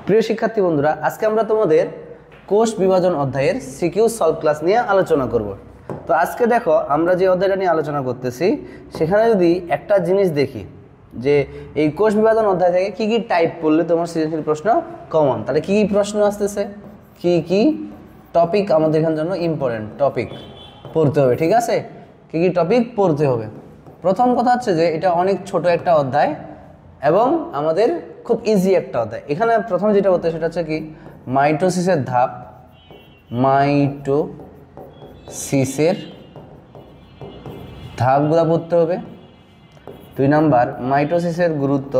প্রিয় শিক্ষার্থী বন্ধুরা, আজকে আমরা তোমাদের কোষ বিভাজন অধ্যায়ের সিকিউ সলভ ক্লাস নিয়ে আলোচনা করব। তো আজকে দেখো, আমরা যে অধ্যায়টা নিয়ে আলোচনা করতেছি সেখানে যদি একটা জিনিস দেখি যে এই কোষ বিভাজন অধ্যায় থেকে কি কি টাইপ পড়লে তোমার সৃজনশীল প্রশ্ন কমন, তাহলে কি কি প্রশ্ন আসতেছে, কি কি টপিক আমাদের এখানের জন্য ইম্পর্টেন্ট টপিক পড়তে হবে। ঠিক আছে, কি কি টপিক পড়তে হবে। প্রথম কথা হচ্ছে যে এটা অনেক ছোট একটা অধ্যায় এবং আমাদের খুব ইজি একটা অধ্যায়। এখানে প্রথমে যেটা বলতে সেটা হচ্ছে কি মাইটোসিসের ধাপ, মাইটোসিসের ধাপগুলো পড়তে হবে। 2 নাম্বার মাইটোসিসের গুরুত্ব,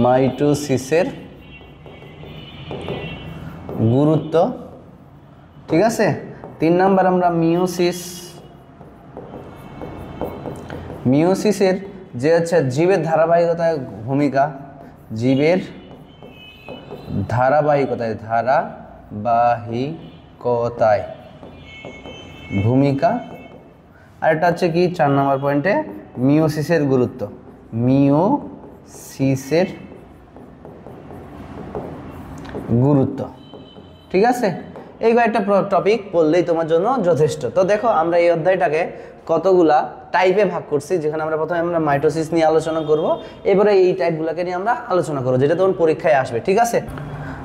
মাইটোসিসের গুরুত্ব। ঠিক আছে। 3 নাম্বার আমরা মিওসিসের যে হচ্ছে জীবের ধারাবাহিকতায় ভূমিকা, জীবের ধারাবাহিকতায় ভূমিকা। আর এটা হচ্ছে কি 4 নম্বর পয়েন্টে মিওসিসের গুরুত্ব, মিওসিসের গুরুত্ব। ঠিক আছে, এই কয়েকটা টপিক পড়লেই তোমার জন্য যথেষ্ট। তো দেখো, আমরা এই অধ্যায়টাকে কতগুলা টাইপে ভাগ করছি, যেখানে আমরা প্রথমে মাইটোসিস নিয়ে আলোচনা করব, এবারে এই টাইপগুলোকে নিয়ে আমরা আলোচনা করবো, যেটা তোমার পরীক্ষায় আসবে। ঠিক আছে,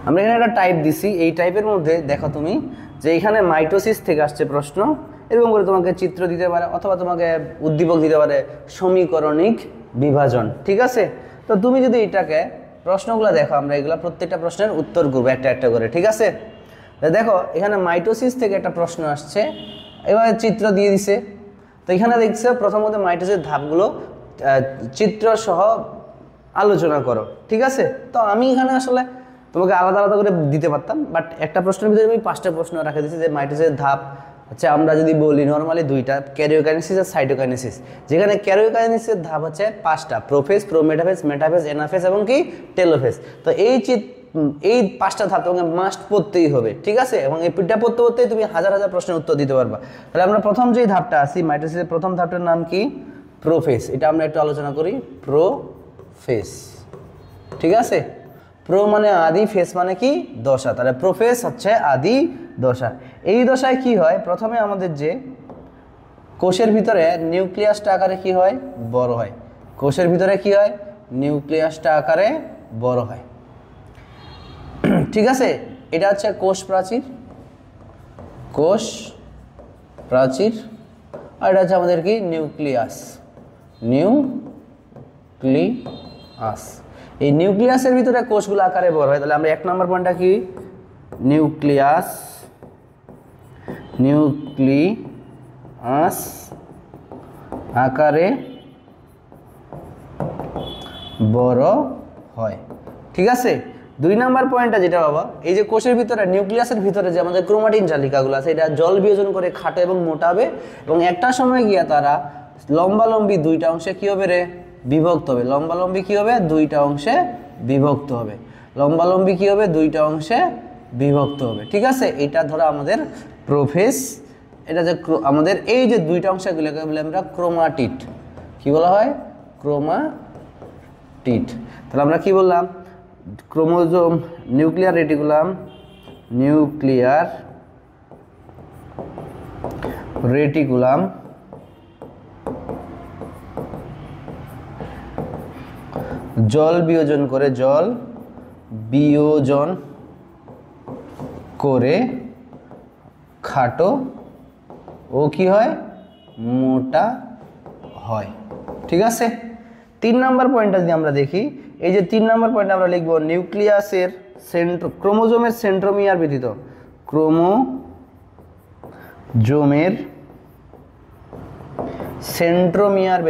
আমরা এখানে একটা টাইপ দিছি। এই টাইপের মধ্যে দেখো তুমি যে এখানে মাইটোসিস থেকে আসছে প্রশ্ন, এরকম করে তোমাকে চিত্র দিতে পারে অথবা তোমাকে উদ্দীপক দিতে পারে সমীকরণিক বিভাজন। ঠিক আছে, তো তুমি যদি এটাকে প্রশ্নগুলো দেখো, আমরা এগুলা প্রত্যেকটা প্রশ্নের উত্তর করবো একটা একটা করে। ঠিক আছে, দেখো এখানে মাইটোসিস থেকে একটা প্রশ্ন আসছে, এবার চিত্র দিয়ে দিছে। তো এখানে দেখছে প্রথমত মাইটোসিসের ধাপগুলো চিত্র সহ আলোচনা করো। ঠিক আছে, তো আমি এখানে আসলে তোমাকে আলাদা আলাদা করে দিতে পারতাম, বাট একটা প্রশ্নের ভিতরে আমি 5টা প্রশ্ন রাখা দিয়েছি। যে মাইটোসিসের ধাপ হচ্ছে আমরা যদি বলি নর্মালি 2টা, ক্যারিওকাইনেসিস আর সাইটোকাইনেসিস। যেখানে ক্যারিওকাইনেসিসের ধাপ হচ্ছে 5টা, প্রোফেজ, প্রোমেটাফেজ, মেটাফেজ, এনাফেজ এবং কি টেলোফেজ। তো এই 5টা ধাপ তোমাকে মাস্ট পড়তেই হবে। ঠিক আছে, এবং এই পিঠটা পড়তে পড়তেই তুমি হাজার হাজার প্রশ্নের উত্তর দিতে পারবা। তাহলে আমরা প্রথম যেই ধাপটা আসি, মাইটোসিসের প্রথম ধাপটার নাম কি? প্রোফেজ। এটা আমরা একটু আলোচনা করি। প্রোফেজ। ঠিক আছে, প্রো মানে আদি, ফেস মানে কি দশা, তাহলে প্রোফেজ হচ্ছে আদি দশা। এই দশায় কি হয়, প্রথমে আমাদের যে কোষের ভিতরে নিউক্লিয়াসটা আকারে কি হয়, বড় হয়। কোষের ভিতরে কি হয়, নিউক্লিয়াসটা আকারে বড় হয়। ঠিক আছে, এটা হচ্ছে কোষ প্রাচীর, কোষ প্রাচীর। আর এটা হচ্ছে আমাদের কি নিউক্লিয়াস, নিউক্লিয়াস। এই নিউক্লিয়াসের ভিতরে কোষগুলো আকারে বড় হয়। তাহলে আমরা 1 নম্বর পয়েন্টটা কি নিউক্লিয়াস, নিউক্লিয়াস আকারে বড় হয়। ঠিক আছে, 2 নম্বর পয়েন্টটা যেটা বাবা, এই যে কোষের ভিতরে নিউক্লিয়াসের ভিতরে যে আমাদের ক্রোমাটিন জালিকাগুলো আছে, এটা জল বিয়োজন করে খাটো এবং মোটা হবে, এবং একটা সময় গিয়ে তারা লম্বালম্বি 2টা অংশে কি হবে রে, বিভক্ত হবে। লম্বালম্বি কি হবে, 2টা অংশে বিভক্ত হবে। লম্বালম্বি কি হবে, 2টা অংশে বিভক্ত হবে। ঠিক আছে, এটা ধরো আমাদের প্রোফেজ। এটা যে আমাদের এই যে 2টা অংশগুলোকে বলে আমরা ক্রোমাটিড। কি বলা হয়, ক্রোমাটিড। তাহলে আমরা কি বললাম, chromosome, nuclear reticulum, nuclear reticulum জল বিয়োজন করে খাটো ও কি হয়, মোটা হয়। ঠিক আছে, 3 নম্বর পয়েন্টটা যদি আমরা দেখি, এই যে 3 নম্বর পয়েন্ট আমরা লিখব নিউক্লিয়াসের ক্রোমোজোমের সেন্ট্রোমিয়ার ব্যতীত, ক্রোমোজোমের সেন্ট্রোমিয়ার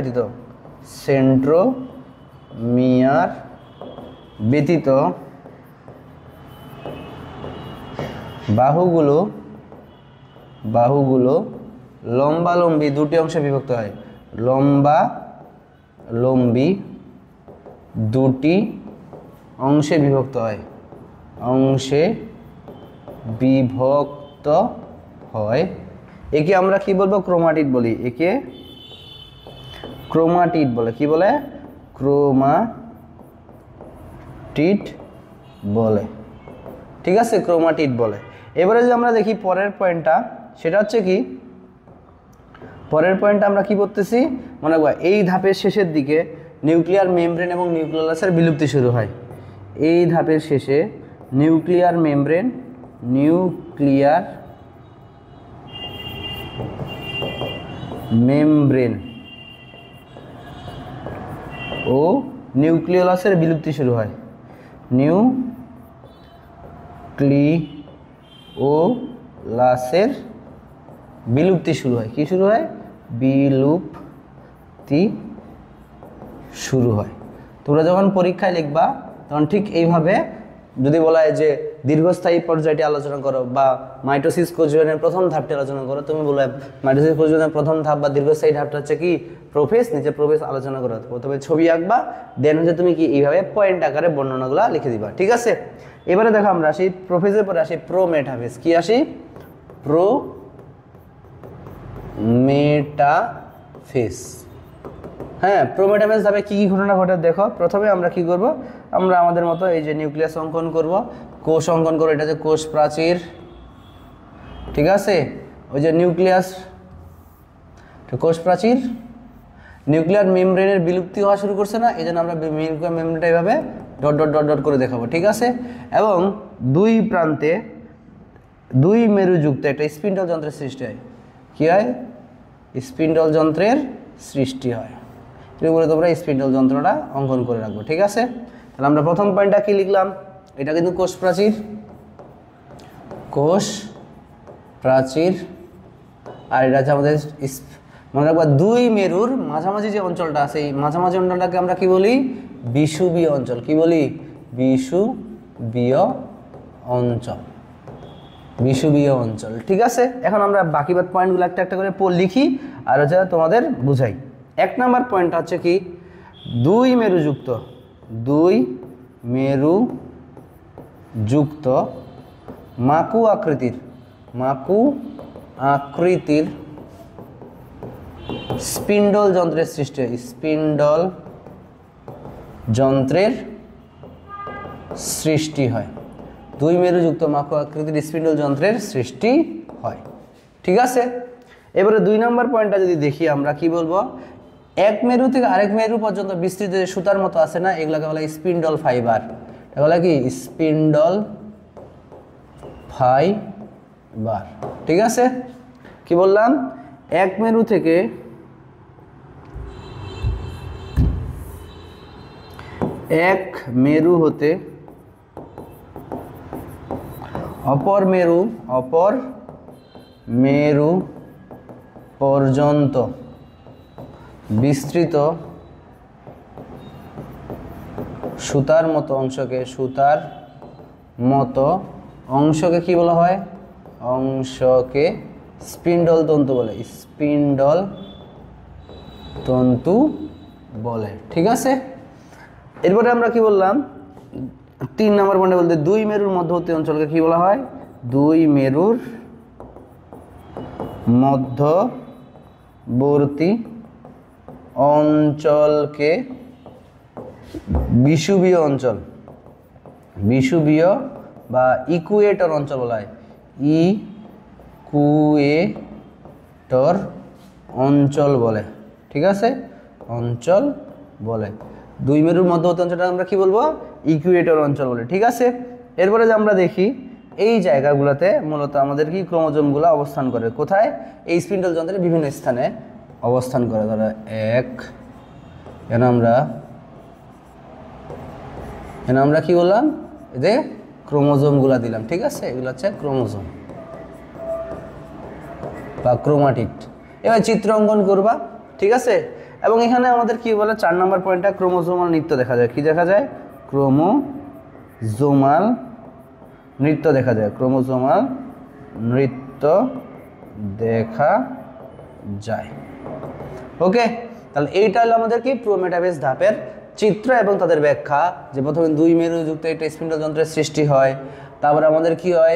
ব্যতীত বাহুগুলো লম্বালম্বি 2টি অংশে বিভক্ত হয়। লম্বালম্বি 2টি অংশে বিভক্ত হয়, একে আমরা কি বলবো, ক্রোমাটিড বলি। একে ক্রোমাটিড বলে। কি বলে, ক্রোমাটিড বলে, ঠিক আছে, ক্রোমাটিড বলে। এবারে যদি আমরা দেখি পরের পয়েন্টটা, সেটা হচ্ছে কি, পরের পয়েন্টটা আমরা কি করতেছি, মনে করি এই ধাপের শেষের দিকে নিউক্লিয়ার মেমব্রেন এবং নিউক্লিয়াসের বিলুপ্তি শুরু হয়। এই ধাপের শেষে নিউক্লিয়ার মেমব্রেন, ও নিউক্লিওলাসের বিলুপ্তি শুরু হয়। নিউক্লিওলাসের বিলুপ্তি শুরু হয়। কি শুরু হয়? বিলুপ্তি শুরু হয়। তোমরা যখন পরীক্ষায় লিখবা তখন ঠিক এইভাবে যদি বলা হয় যে দীর্ঘস্থায়ী পর্যায়টি আলোচনা করো বা মাইটোসিস কোষবিভাজনের প্রথম ধাপটি আলোচনা করো, তুমি বলবে মাইটোসিস কোষবিভাজনের প্রথম ধাপ বা দীর্ঘস্থায়ী ধাপটা হচ্ছে কি প্রোফেজ, নিচে প্রোফেজ আলোচনা করো। প্রথমে ছবি আঁকবা, দেন হচ্ছে তুমি কি এইভাবে পয়েন্ট আকারে বর্ণনাগুলো লিখে দিবা, ঠিক আছে। এবারে দেখো আমরা আসি প্রোফেজের পরে আসি প্রোমেটাফেজ। কি আসি? প্রোমেটাফেজ। হ্যাঁ, প্রোমেটাফেজ ধাপে কি কি ঘটনা ঘটে দেখো। প্রথমে আমরা কি করব, আমরা আমাদের মতো এই যে নিউক্লিয়াস অঙ্কন করব, কোষ অঙ্কন করব, এটা হচ্ছে কোষ প্রাচীর, ঠিক আছে। ওই যে নিউক্লিয়াস, কোষ প্রাচীর, নিউক্লিয়ার মেমব্রেনের বিলুপ্তি হওয়া শুরু করছে না, এই জন্য আমরা নিউক্লিয়ার মেমব্রেনটা এইভাবে ডট ডট ডট ডট করে দেখাবো, ঠিক আছে। এবং দুই প্রান্তে দুই মেরুযুক্ত একটা স্পিন্ডল যন্ত্রের সৃষ্টি হয়। কি হয়? স্পিন্ডল যন্ত্রের সৃষ্টি হয়। এরপরে তোমরা স্পিন্ডল যন্ত্রটা অঙ্কন করে রাখবো, ঠিক আছে। তাহলে আমরা প্রথম পয়েন্টটা কি লিখলাম, এটা কিন্তু কোষ প্রাচীর, কোষ প্রাচীর, আর এটা হচ্ছে আমাদের মনে রাখবা দুই মেরুর মাঝামাঝি যে অঞ্চলটা আছে, এই মাঝামাঝি অঞ্চলটাকে আমরা কি বলি? বিষুবীয় অঞ্চল। কি বলি? বিষুবীয় অঞ্চল, বিষুবীয় অঞ্চল, ঠিক আছে। এখন আমরা বাকি পয়েন্টগুলো একটা একটা করে লিখি আর হচ্ছে তোমাদের বুঝাই। এক নাম্বার পয়েন্টটা হচ্ছে কি, দুই মেরুযুক্ত মাকু আকৃতির স্পিন্ডল যন্ত্রের সৃষ্টি হয়। স্পিন্ডল যন্ত্রের সৃষ্টি হয়। দুই মেরুযুক্ত মাকু আকৃতির স্পিন্ডল যন্ত্রের সৃষ্টি হয়, ঠিক আছে। এবারে দুই নম্বর পয়েন্টটা যদি দেখি আমরা কি বলবো, এক মেরু থেকে আরেক মেরু পর্যন্ত বিস্তৃত যে সুতার মতো আছে না, এগুলোকে বলে স্পিন্ডল ফাইবার। এটা বলে কি? স্পিন্ডল ফাইবার, ঠিক আছে। কি বললাম? এক মেরু থেকে এক মেরু হতে অপর মেরু পর্যন্ত বিস্তৃত সুতার মতো অংশকে কি বলা হয়? অংশকে স্পিন্ডল তন্তু বলে। স্পিন্ডল তন্তু বলে, ঠিক আছে। এরপরে আমরা কি বললাম, 3 নম্বর পয়েন্টে বলতে দুই মেরুর মধ্যবর্তী অঞ্চলকে কি বলা হয়? দুই মেরুর মধ্যবর্তী অঞ্চলকে বিষুবীয় অঞ্চল, বিষুবীয় বা ইকুয়েটর অঞ্চল বলা হয়। ইকুয়েটর অঞ্চল বলে, ঠিক আছে, অঞ্চল বলে। দুই মেরুর মধ্যবর্তী অঞ্চলটা আমরা কি বলবো? ইকুয়েটর অঞ্চল বলে, ঠিক আছে। এরপরে যে আমরা দেখি এই জায়গাগুলোতে মূলত আমাদের কি ক্রোমোজোমগুলো অবস্থান করে। কোথায়? এই স্পিন্ডল যন্ত্রের বিভিন্ন স্থানে অবস্থান করে। ধরো এখানে আমরা কি বললাম? এদের ক্রোমোজোমগুলো দিলাম, ঠিক আছে। এগুলো হচ্ছে ক্রোমোজোম বা ক্রোমাটিড। এবার চিত্র অঙ্কন করবা, ঠিক আছে। এবং এখানে আমাদের কি বলে 4 নম্বর পয়েন্টটা ক্রোমোজোমাল নৃত্য দেখা যায়। কি দেখা যায়? ক্রোমোজোমাল নৃত্য দেখা যায়। ক্রোমোজোমাল নৃত্য দেখা যায়, ওকে। তাহলে এইটা হলো আমাদের কি প্রোমেটাফেজ ধাপের চিত্র এবং তাদের ব্যাখ্যা। যে প্রথমে দুই মেরুযুক্ত একটা স্পিন্ডল যন্ত্রের সৃষ্টি হয়, তারপরে আমাদের কি হয়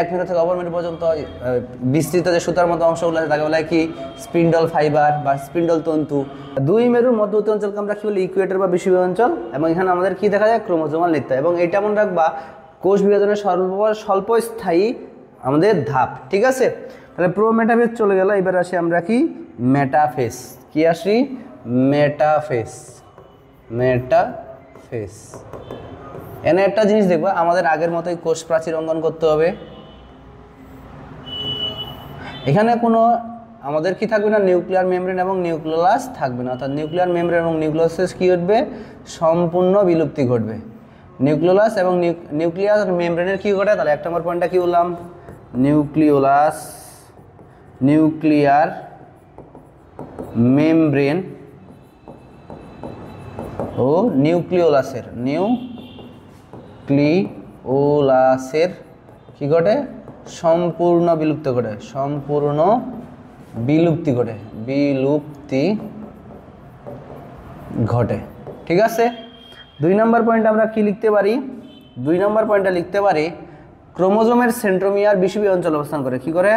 এক মেরু থেকে অপর মেরু পর্যন্ত বিস্তৃত যে সুতার মতো অংশগুলো আছে তাকে বলা হয় কি স্পিন্ডল ফাইবার বা স্পিন্ডল তন্তু। দুই মেরুর মধ্যবর্তী অঞ্চলকে আমরা কি বলি ইকুয়েটর বা বিষুবীয় অঞ্চল। এবং এখানে আমাদের কি দেখা যায় ক্রোমোজোমাল নৃত্য। এবং এটা মনে রাখবা কোষ বিভাজনের স্বল্পস্থায়ী আমাদের ধাপ। ঠিক আছে, তাহলে প্রো মেটাফেজ চলে গেল। এবার আসি আমরা কি মেটাফেজ। কি আসি মেটাফেজ। মেটাফেজ এনে একটা জিনিস দেখবা, আমাদের আগের মতোই কোষ প্রাচীর অঙ্কন করতে হবে। এখানে কোনো আমাদের কি থাকবে না নিউক্লিয়ার মেমব্রেন এবং নিউক্লিয়াস থাকবে না, অর্থাৎ নিউক্লিয়ার মেমব্রেন এবং নিউক্লিয়াসের কি ঘটবে সম্পূর্ণ বিলুপ্তি ঘটবে। নিউক্লিয়াস এবং নিউক্লিয়ার মেমব্রেনের কি ঘটে, তাহলে এক নম্বর পয়েন্টটা কি বললাম নিউক্লিয়ার মেমব্রেন ও নিউক্লিওলাসের কি ঘটে সম্পূর্ণ বিলুপ্তি ঘটে। ঠিক আছে, 2 নম্বর পয়েন্ট আমরা কি লিখতে পারি, 2 নম্বর পয়েন্টটা লিখতে পারি ক্রোমোজোমের সেন্ট্রোমিয়ার বিষুবীয় অঞ্চল অবস্থান করে। কি করে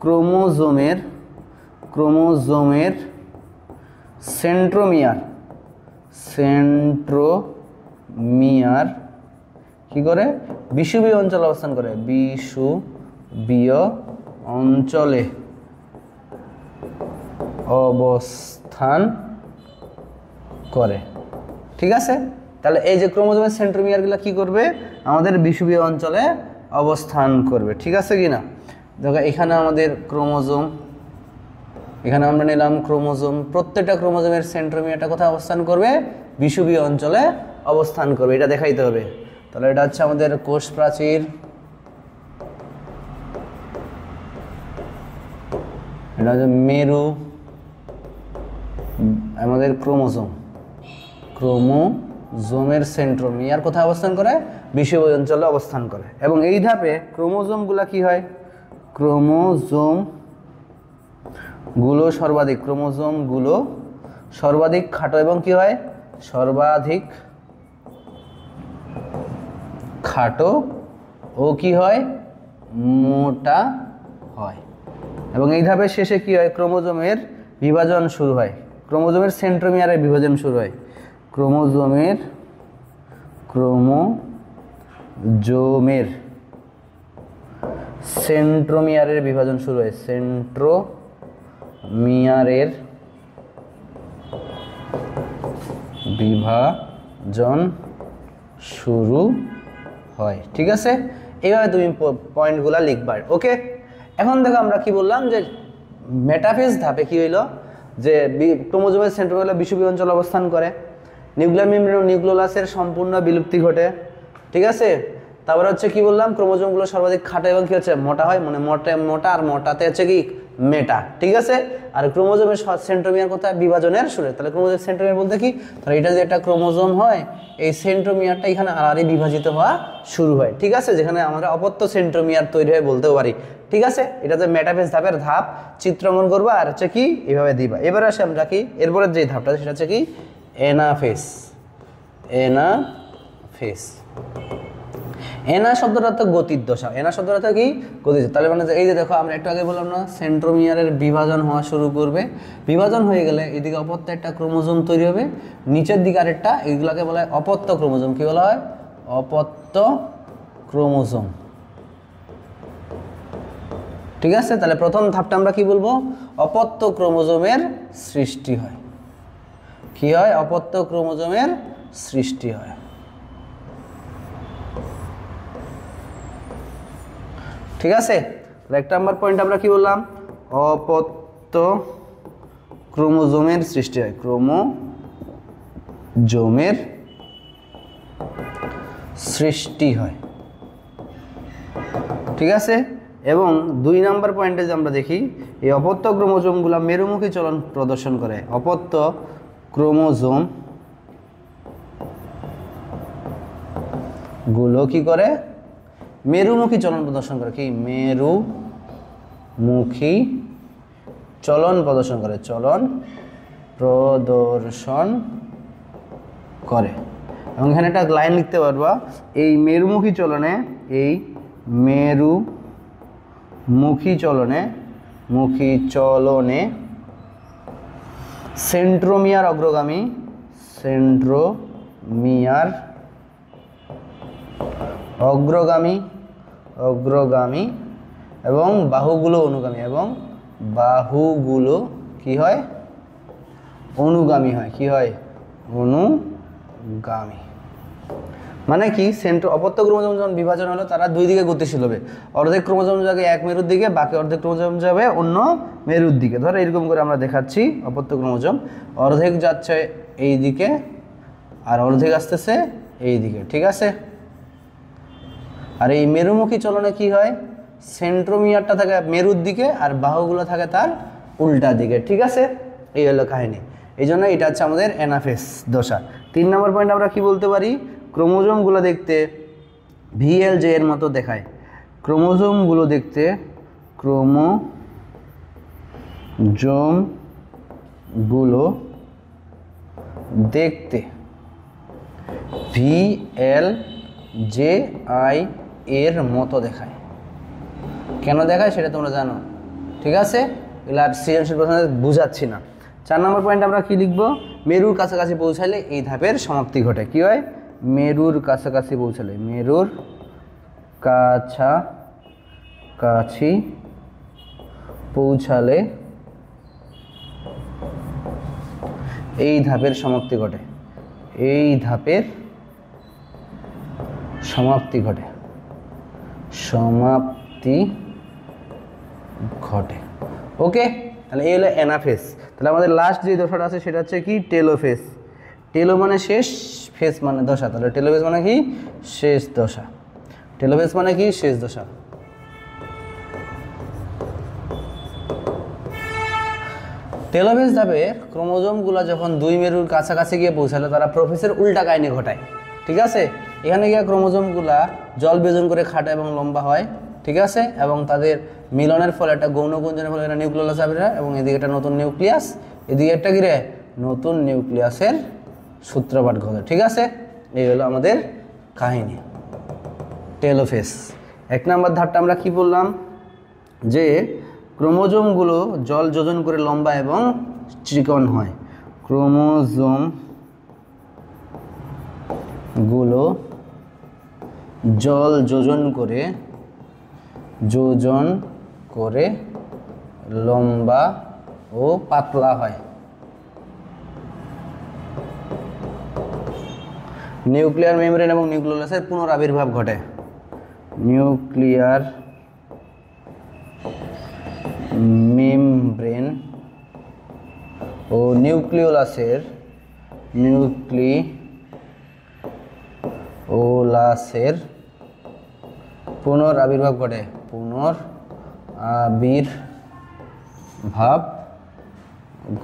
ক্রোমোজোমের সেন্ট্রোমিয়ার কি করে বিষুবীয় অঞ্চল অবস্থান করে, বিষুবীয় অঞ্চলে অবস্থান করে। ঠিক আছে, তাহলে এই যে ক্রোমোজোমের সেন্ট্রোমিয়ারগুলো কি করবে আমাদের বিষুবীয় অঞ্চলে অবস্থান করবে। ঠিক আছে কি না, দেখো এখানে আমাদের ক্রোমোজোম, এখানে আমরা নিলাম ক্রোমোজোম, প্রত্যেকটা ক্রোমোজোমের সেন্ট্রোমিয়ারটা কোথায় অবস্থান করবে বিষুবীয় অঞ্চলে অবস্থান করবে, এটা দেখাইতে হবে। তাহলে এটা হচ্ছে আমাদের কোষ প্রাচীর, এটা হচ্ছে মেরু, আমাদের ক্রোমোজোমের সেন্ট্রোমিয়ার কোথায় অবস্থান করে বিষুবীয় অঞ্চলে অবস্থান করে। এবং এই ধাপে ক্রোমোজোমগুলো কি হয়, ক্রোমোজোমগুলো সর্বাধিক খাটো এবং কি হয় সর্বাধিক খাটো ও কি হয় মোটা হয়। এবং এই ধাপের শেষে কি হয় ক্রোমোজোমের বিভাজন শুরু হয়, ক্রোমোজোমের সেন্ট্রোমিয়ারের বিভাজন শুরু হয়, ক্রোমোজোমের সেন্ট্রোমিয়ারের বিভাজন শুরু হয়, সেন্ট্রোমিয়ারের বিভাজন শুরু হয়। ঠিক আছে, এইভাবে তুমি পয়েন্টগুলো লিখবা। ওকে, এখন দেখো আমরা কি বললাম যে মেটাফেজ ধাপে কি হইলো যে ক্রোমোজোমের সেন্ট্রোমিয়ার বিষুবীয় অঞ্চল অবস্থান করে, নিউক্লিয়ার মেমব্রেন ও নিউক্লিওলাসের সম্পূর্ণ বিলুপ্তি ঘটে। ঠিক আছে, তারপরে হচ্ছে কি বললাম ক্রোমোজোমগুলো সর্বাধিক খাটো এবং কি হচ্ছে মোটা হয়, মানে মোটা আর মোটাতে হচ্ছে কি মেটা। ঠিক আছে, আর ক্রোমোজোমের সেন্ট্রোমিয়ার কোথায় বিভাজনের শুরু। তাহলে ক্রোমোজোমের সেন্ট্রোমিয়ার বলতে কি, তাহলে এটা যে একটা ক্রোমোজোম হয় এই সেন্ট্রোমিয়ারটা এখানে আড়াআড়ি বিভাজিত হওয়া শুরু হয়। ঠিক আছে, যেখানে আমরা অপত্য সেন্ট্রোমিয়ার তৈরি হয় বলতেও পারি। ঠিক আছে, এটা যে মেটাফেজ ধাপের ধাপ চিত্রমন করবা আর হচ্ছে কি এভাবে দিবা। এবার আসে আমরা কি এরপরের যে ধাপটা সেটা হচ্ছে কি এনাফেজ। এনা শব্দটা তো গতির দশা, এনা শব্দটা তো কি গতির। তাহলে মানে এই যে দেখো আমরা একটু আগে বললাম না সেন্ট্রোমিয়ারের বিভাজন হওয়া শুরু করবে, বিভাজন হয়ে গেলে এদিকে অপত্য একটা ক্রোমোজোম তৈরি হবে, নিচের দিকে আরেকটা, এইগুলোকে বলা হয় অপত্য ক্রোমোজোম। কি বলা হয় অপত্য ক্রোমোজোম। ঠিক আছে, তাহলে প্রথম ধাপটা আমরা কি বলবো অপত্য ক্রোমোজোমের সৃষ্টি হয়। কি হয় অপত্য ক্রোমোজোমের সৃষ্টি হয়। ঠিক আছে, এক নাম্বার পয়েন্ট আমরা কি বললাম অপত্য ক্রোমোজোমের সৃষ্টি হয়, ক্রোমোজোমের সৃষ্টি হয়। ঠিক আছে, এবং 2 নাম্বার পয়েন্টে যে আমরা দেখি এই অপত্য ক্রোমোজোমগুলো মেরুমুখী চলন প্রদর্শন করে, অপত্য ক্রোমোজোম গুলো কি করে মেরুমুখী চলন প্রদর্শন করে। কি মেরুমুখী চলন প্রদর্শন করে, এবং এখানে একটা লাইন লিখতে পারবা এই মেরুমুখী চলনে, এই মেরুমুখী চলনে সেন্ট্রোমিয়ার অগ্রগামী এবং বাহুগুলো কি হয়? অনুগামী হয়। কি হয়? অনুগামী। মানে কি, অপত্য ক্রোমোজোম যখন বিভাজন হলো তারা দুই দিকে গতিশীল হবে। অর্ধেক ক্রোমোজোম যাবে এক মেরুর দিকে, বাকি অর্ধেক ক্রোমোজোম যাবে অন্য মেরুর দিকে। ধরো এরকম করে আমরা দেখাচ্ছি, অপত্য ক্রোমোজোম অর্ধেক যাচ্ছে এই দিকে আর অর্ধেক আসতেছে এই দিকে, ঠিক আছে? আর এই মেরুমুখী চলনে কি হয়? সেন্ট্রোমিয়ারটা থাকে মেরুর দিকে আর বাহুগুলো থাকে তার উল্টা দিকে, ঠিক আছে? এই হলো কাহিনী। এই জন্য এটা হচ্ছে আমাদের অ্যানাফেজ দশা। 3 নম্বর পয়েন্ট আমরা কি বলতে পারি? ক্রোমোজোমগুলো দেখতে VLJ এর মতো দেখায়। ক্রোমোজোমগুলো দেখতে VLJI এর মতো দেখায়। কেন দেখায় সেটা তোমরা জানো, ঠিক আছে? এগুলো আর সৃজনশীল প্রশ্নে বুঝাচ্ছি না। 4 নম্বর পয়েন্ট আমরা কি লিখব? মেরুর কাছাকাছি পৌঁছালে এই ধাপের সমাপ্তি ঘটে। কি হয়? মেরুর কাছাকাছি পৌঁছালে এই ধাপের সমাপ্তি ঘটে। ওকে, তাহলে এই হলো অ্যানাফেজ। তাহলে আমাদের লাস্ট যে দশাটা আছে সেটা হচ্ছে কি? টেলোফেজ। টেলো মানে শেষ, ফেজ মানে দশা। তাহলে টেলোফেজ মানে কি? শেষ দশা। টেলোফেজ মানে কি? শেষ দশা। টেলোফেজ ধাপে ক্রোমোজোমগুলো যখন দুই মেরুর কাছাকাছি গিয়ে পৌঁছালো তারা প্রোফেজের উল্টা কাহিনী ঘটায়, ঠিক আছে? এখানে গিয়ে ক্রোমোজোমগুলা জল বিয়োজন করে খাটো এবং লম্বা হয়, ঠিক আছে? এবং তাদের মিলনের ফলে একটা গৌণ গুঞ্জনের ফলে একটা নিউক্লিয়াস হবে এবং এদিকে একটা নতুন নিউক্লিয়াস, এদিকে একটা কি রে? নতুন নিউক্লিয়াসের সূত্রপাত ঘটে, ঠিক আছে? এই হলো আমাদের কাহিনী টেলোফেজ। 1 নম্বর ধাপটা আমরা কি বললাম? যে ক্রোমোজোমগুলো জল যোজন করে লম্বা এবং চিকন হয়। ক্রোমোজোমগুলো জল যোজন করে লম্বা ও পাতলা হয়। নিউক্লিয়ার মেমব্রেন এবং নিউক্লিয়াসের পুনরাবির্ভাব ঘটে। নিউক্লিয়ার মেমব্রেন ও নিউক্লিওলাসের পুনরাবির্ভাব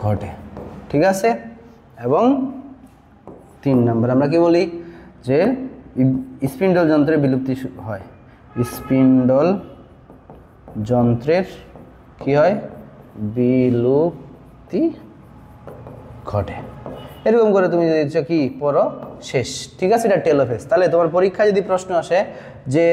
ঘটে, ঠিক আছে? এবং 3 নম্বর আমরা কি বলি? যে স্পিন্ডল যন্ত্রের বিলুপ্তি হয়। স্পিন্ডল যন্ত্রের কি হয়? বিলুপ্তি ঘটে। এরকম করে তুমি যদি কি পড়ো শেষ, ঠিক আছে? এটা টেলোফেজ। তাহলে তোমার পরীক্ষায় যদি প্রশ্ন আসে যে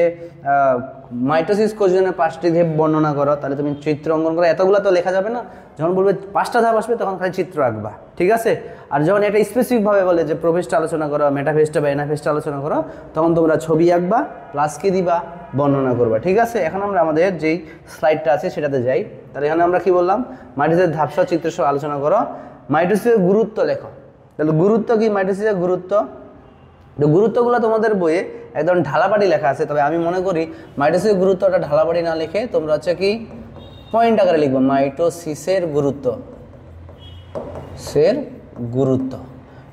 মাইটোসিস কোষজনের 5টি ধাপ বর্ণনা করো, তাহলে তুমি চিত্র অঙ্কন করো। এতগুলো তো লেখা যাবে না। যখন বলবে 5টা ধাপ আসবে তখন খালি চিত্র আঁকবা, ঠিক আছে? আর যখন এটা স্পেসিফিকভাবে বলে যে প্রোফেজটা আলোচনা করো, মেটাফেজটা বা অ্যানাফেজটা আলোচনা করো, তখন তোমরা ছবি আঁকবা, প্লাস কি দিবা? বর্ণনা করবা, ঠিক আছে? এখন আমরা আমাদের যেই স্লাইডটা আছে সেটাতে যাই। তাহলে এখানে আমরা কি বললাম? মাইটোসিসের ধাপসহ চিত্রসহ আলোচনা করো। মাইটোসিসের গুরুত্ব লেখো। তাহলে গুরুত্ব কি? মাইটোসিসের গুরুত্বগুলো তোমাদের বইয়ে একদম ঢালাপাটি লেখা আছে। তবে আমি মনে করি মাইটোসিসের গুরুত্বটা ঢালাপাটি না লিখে তোমরা হচ্ছে কি পয়েন্ট আকারে লিখবো। মাইটোসিসের গুরুত্ব।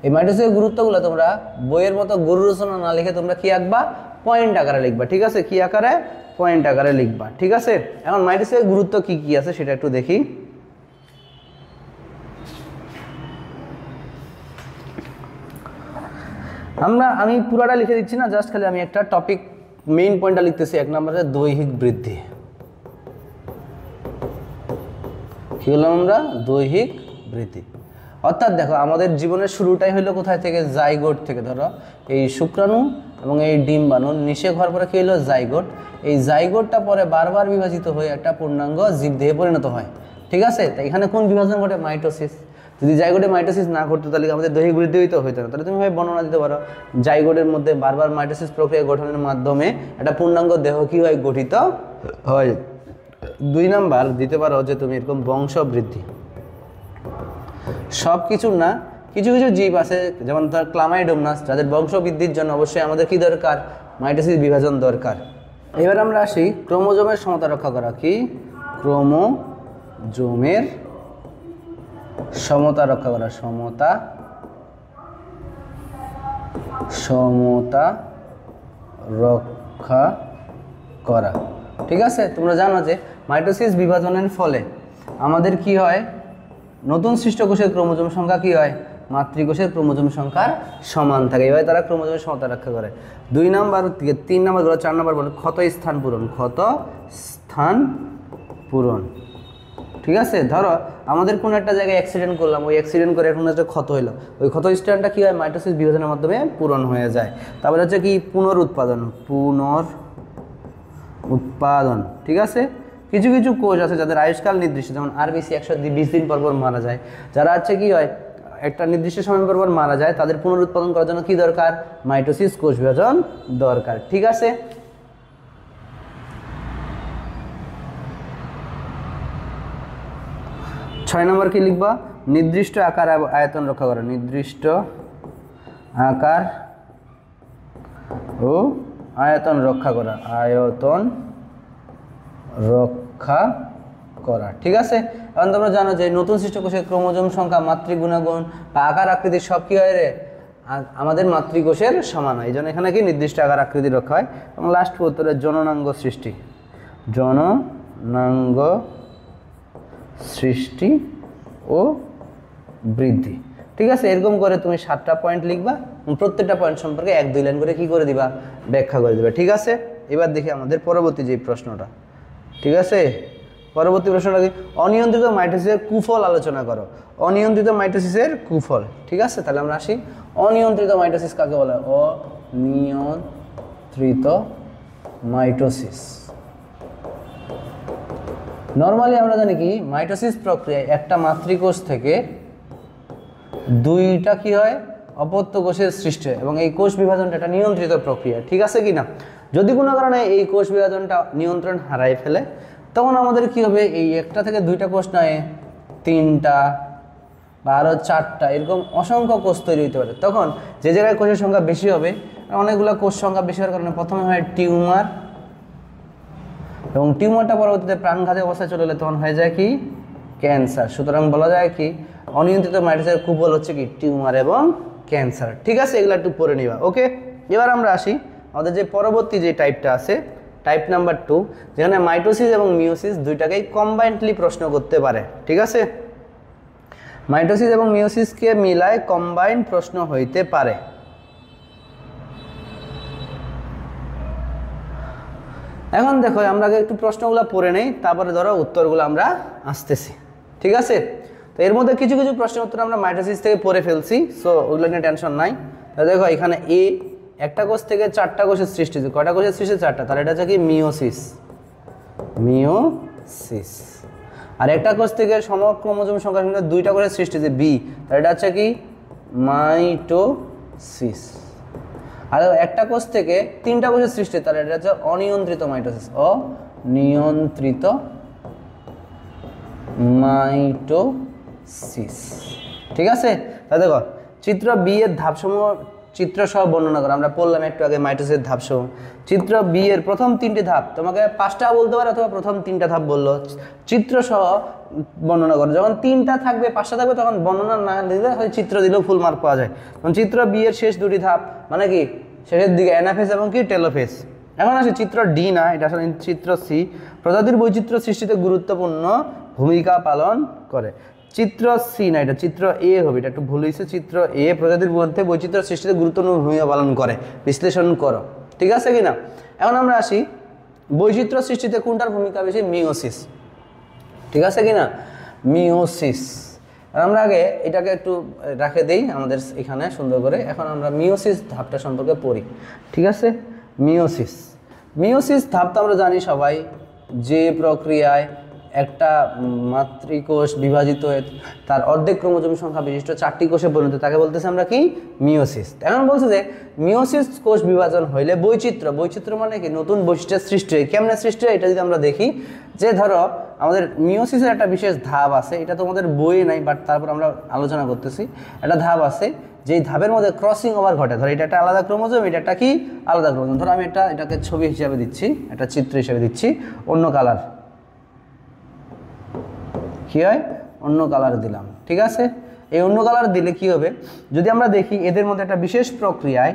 এই মাইটোসিসের গুরুত্বগুলো তোমরা বইয়ের মতো গুরু রচনা না লিখে তোমরা কি আঁকবা? পয়েন্ট আকারে লিখবা, ঠিক আছে? কি আকারে? পয়েন্ট আকারে লিখবা, ঠিক আছে? এখন মাইটোসিসের গুরুত্ব কি কি আছে সেটা একটু দেখি। আমি পুরাটা লিখে দিচ্ছি না, জাস্ট খালি আমি একটা টপিক মেইন পয়েন্টটা লিখতেছি। 1 নম্বরে দৈহিক বৃদ্ধি। কি বললাম আমরা? দৈহিক বৃদ্ধি। অর্থাৎ দেখো আমাদের জীবনের শুরুটাই হলো কোথায় থেকে, জাইগোট থেকে। ধরো এই শুক্রাণু এবং এই ডিম্বাণু নিষেক হওয়ার পরে কি হলো, জাইগোট। এই জাইগোটটা পরে বারবার বিভাজিত হয়ে একটা পূর্ণাঙ্গ জীবদেহে পরিণত হয়, ঠিক আছে। তাই এখানে কোন বিভাজন ঘটে, মাইটোসিস। যদি জাইগোটে মাইটোসিস না ঘটতো তাহলে আমাদের দৈহিক বৃদ্ধি হইতো না। তাহলে তুমি ভাই বর্ণনা দিতে পারো জাইগোটের মধ্যে বারবার মাইটোসিস প্রক্রিয়া গঠনের মাধ্যমে একটা পূর্ণাঙ্গ দেহ কি হয়, গঠিত হয়। 2 নাম্বার দিতে পারো যে তুমি এরকম বংশ বৃদ্ধি। সব কিছু না, কিছু কিছু জীব আছে যেমন ধর ক্লামাইডোমনাস, যাদের বংশ বৃদ্ধির জন্য অবশ্যই আমাদের কি দরকার, মাইটোসিস বিভাজন দরকার। এবার আমরা আসি ক্রোমোজোমের সমতা রক্ষা করা। কি, ক্রোমোজোমের সমতা রক্ষা করা, সমতা রক্ষা করা, ঠিক আছে। তোমরা জানো যে মাইটোসিস বিভাজনের ফলে আমাদের কি হয়, নতুন সৃষ্ট কোষের ক্রোমোজোম সংখ্যা কি হয়, মাতৃকোষের ক্রোমোজোম সংখ্যার সমান থাকে। এভাবে তারা ক্রোমোজোমের সমতা রক্ষা করে। 2 নাম্বার থেকে 3 নাম্বার, 4 নাম্বার বলে ক্ষত স্থান পূরণ, ক্ষত স্থান পূরণ, ঠিক আছে। ধরো আমাদের কোনো একটা জায়গায় অ্যাক্সিডেন্ট করলাম, ওই অ্যাক্সিডেন্ট করে এখন একটা ক্ষত হইলো, ওই ক্ষত স্থানটা কি হয়, মাইটোসিস বিভাজনের মাধ্যমে পূরণ হয়ে যায়। তারপরে হচ্ছে কি, পুনরুৎপাদন, ঠিক আছে। কিছু কিছু কোষ আছে যাদের আয়ুষ্কাল নির্দিষ্ট, যেমন আরবিসি 120 দিন পর মারা যায়। যারা হচ্ছে কি হয়, একটা নির্দিষ্ট সময় পর মারা যায়, তাদের পুনরুৎপাদন করার জন্য কি দরকার, মাইটোসিস কোষ বিভাজন দরকার, ঠিক আছে। ছয় নম্বর কি লিখবা, নির্দিষ্ট আকার আয়তন রক্ষা করা, নির্দিষ্ট আকার ও আয়তন রক্ষা করা, আয়তন রক্ষা করা, ঠিক আছে। এখন তোমরা জানো যে নতুন সৃষ্ট কোষের ক্রোমোজোম সংখ্যা, মাতৃগুণাগুণ বা আকার আকৃতি সব কি হয় রে, আমাদের মাতৃকোষের সমান হয়। এই জন্য এখানে কি নির্দিষ্ট আকার আকৃতি রক্ষা হয়। এবং লাস্ট উত্তরে জননাঙ্গ সৃষ্টি, জননাঙ্গ সৃষ্টি ও বৃদ্ধি, ঠিক আছে। এরকম করে তুমি 7টা পয়েন্ট লিখবা, প্রত্যেকটা পয়েন্ট সম্পর্কে 1-2 লাইন করে কি করে দিবা, ব্যাখ্যা করে দিবা, ঠিক আছে। এবার দেখি আমাদের পরবর্তী যে প্রশ্নটা, ঠিক আছে। পরবর্তী প্রশ্নটা কি, অনিয়ন্ত্রিত মাইটোসিসের কুফল আলোচনা করো। অনিয়ন্ত্রিত মাইটোসিসের কুফল, ঠিক আছে। তাহলে আমরা আসি, অনিয়ন্ত্রিত মাইটোসিস কাকে বলে, অনিয়ন্ত্রিত মাইটোসিস। নর্মালি আমরা জানি কি, মাইটোসিস প্রক্রিয়ায় একটা মাতৃকোষ থেকে 2টা কি হয়, অপত্য কোষের সৃষ্টি হয় এবং এই কোষ বিভাজনটা একটা নিয়ন্ত্রিত প্রক্রিয়া, ঠিক আছে কি না। যদি কোনো কারণে এই কোষ বিভাজনটা নিয়ন্ত্রণ হারায় ফেলে, তখন আমাদের কি হবে, এই একটা থেকে 2টা কোষ নয় 3টা বা আরও 4টা, এরকম অসংখ্য কোষ তৈরি হতে পারে। তখন যে জায়গায় কোষের সংখ্যা বেশি হবে, অনেকগুলো কোষ সংখ্যা বেশি হওয়ার কারণে প্রথমে হয় টিউমার, এবং টিউমারটা পরবর্তীতে প্রাণঘাতী অবস্থায় চলে এলে তখন হয়ে যায় কি, ক্যান্সার। সুতরাং বলা যায় কি, অনিয়ন্ত্রিত মাইটোসিসের কুফল হচ্ছে কি, টিউমার এবং ক্যান্সার, ঠিক আছে। এগুলো একটু পড়ে নিবা, ওকে। এবার আমরা আসি আমাদের যে পরবর্তী যে টাইপটা আছে, টাইপ নাম্বার 2, যেখানে মাইটোসিস এবং মিওসিস দুইটাকেই কম্বাইন্ডলি প্রশ্ন করতে পারে, ঠিক আছে। মাইটোসিস এবং মিওসিসকে মিলায় কম্বাইন্ড প্রশ্ন হইতে পারে। এখন দেখো আমরা আগে একটু প্রশ্নগুলো পড়ে নেই, তারপরে ধরো উত্তরগুলো আমরা আসতেছি, ঠিক আছে। তো এর মধ্যে কিছু কিছু প্রশ্নের উত্তর আমরা মাইটোসিস থেকে পড়ে ফেলছি, সো ওগুলো নিয়ে টেনশন নাই। তাহলে দেখো এখানে এ, একটা কোষ থেকে 4টা কোষের সৃষ্টি হচ্ছে, কয়টা কোষের সৃষ্টি, 4টা, তাহলে এটা হচ্ছে কি মিওসিস, মিওসিস। আর একটা কোষ থেকে সমক্রোমোজোম সংখ্যা 2টা কোষের সৃষ্টি হচ্ছে, বি, তাহলে এটা হচ্ছে কি মাইটোসিস। আর একটা কোষ থেকে 3টা কোষের সৃষ্টি, তাহলে এটা হচ্ছে অনিয়ন্ত্রিত মাইটোসিস, অনিয়ন্ত্রিত মাইটোসিস, ঠিক আছে। তাহলে দেখো চিত্র বি এর ধাপসমূহ চিত্র সহ বর্ণনা করো। আমরা পড়লাম একটু আগে মাইটোসিসের ধাপসমূহ। চিত্র বি এর প্রথম 3টি ধাপ, তোমাকে 5টা বলতে পারে অথবা প্রথম 3টা ধাপ বললো, চিত্র সহ বর্ণনা করো। যখন 3টা থাকবে 5টা থাকবে তখন বর্ণনা না দিলে হয় চিত্র দিলেও ফুল মার্ক পাওয়া যায়। তখন চিত্র বি এর শেষ 2টি ধাপ মানে কি, শেষের দিকে অ্যানাফেজ এবং কি টেলোফেজ। এখন আসে চিত্র ডি, না এটা আসলে চিত্র সি, প্রজাতির বৈচিত্র্য সৃষ্টিতে গুরুত্বপূর্ণ ভূমিকা পালন করে। চিত্র সি না, এটা চিত্র এ হবে, এটা একটু ভুল হয়েছে। চিত্র এ, প্রজাতির মধ্যে বৈচিত্র্য সৃষ্টিতে গুরুত্বপূর্ণ ভূমিকা পালন করে, বিশ্লেষণ করো, ঠিক আছে কি না। এখন আমরা আসি বৈচিত্র্য সৃষ্টিতে কোনটার ভূমিকা বেশি, মিওসিস, ঠিক আছে কি না, মিওসিস। আর আমরা আগে এটাকে একটু রাখে দেই আমাদের এখানে সুন্দর করে। এখন আমরা মিওসিস ধাপটা সম্পর্কে পড়ি, ঠিক আছে? মিওসিস ধাপ তো আমরা জানি সবাই, যে প্রক্রিয়ায় একটা মাতৃকোষ বিভাজিত হয়ে তার অর্ধেক ক্রোমোজোম সংখ্যা বিশিষ্ট 4টি কোষে পরিণত, তাকে বলতেছে আমরা কি? মিওসিস। এখন বলছে যে মিওসিস কোষ বিভাজন হইলে বৈচিত্র্য মানে কি? নতুন বৈশিষ্ট্যের সৃষ্টি হয়। কেমনে সৃষ্টি হয় এটা যদি আমরা দেখি, যে ধরো আমাদের মিওসিসের একটা বিশেষ ধাপ আছে, এটা তোমাদের বইয়ে নাই, বাট তারপর আমরা আলোচনা করতেছি। একটা ধাপ আছে, যেই ধাপের মধ্যে ক্রসিং ওভার ঘটে। ধরো এটা একটা আলাদা ক্রোমোজোম, এটা একটা কি আলাদা ক্রোমোজোম। ধরো আমি এটাকে ছবি হিসাবে দিচ্ছি, একটা চিত্র হিসাবে দিচ্ছি, অন্য কালার, কি হয়? অন্য কালার দিলাম, ঠিক আছে? এই অন্য কালার দিলে কি হবে, যদি আমরা দেখি এদের মধ্যে একটা বিশেষ প্রক্রিয়ায়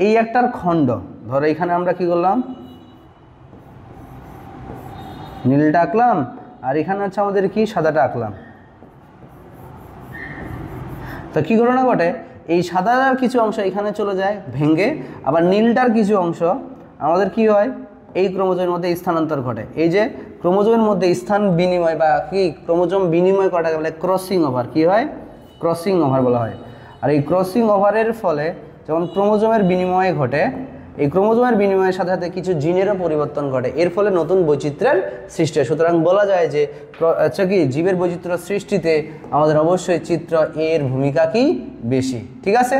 এই একটার খণ্ড, ধরো এখানে আমরা কি করলাম, নীলটা আঁকলাম, আর এখানে হচ্ছে আমাদের কি সাদাটা আঁকলাম। তো কি ঘটনা ঘটে, এই সাদার কিছু অংশ এখানে চলে যায় ভেঙে, আবার নীলটার কিছু অংশ আমাদের কি হয়, এই ক্রোমোজোমের মধ্যে স্থানান্তর ঘটে। এই যে ক্রোমোজোমের মধ্যে স্থান বিনিময় বা কি ক্রোমোজোম বিনিময় করাটাকে বলে ক্রসিং ওভার। কি হয়? ক্রসিং ওভার বলা হয়। আর এই ক্রসিং ওভারের ফলে যখন ক্রোমোজোমের বিনিময় ঘটে, এই ক্রোমোজোমের বিনিময়ের সাথে সাথে কিছু জিনেরও পরিবর্তন ঘটে, এর ফলে নতুন বৈচিত্র্যের সৃষ্টি হয়। সুতরাং বলা যায় যে কি জীবের বৈচিত্র্য সৃষ্টিতে আমাদের অবশ্যই চিত্র এর ভূমিকা কি বেশি, ঠিক আছে?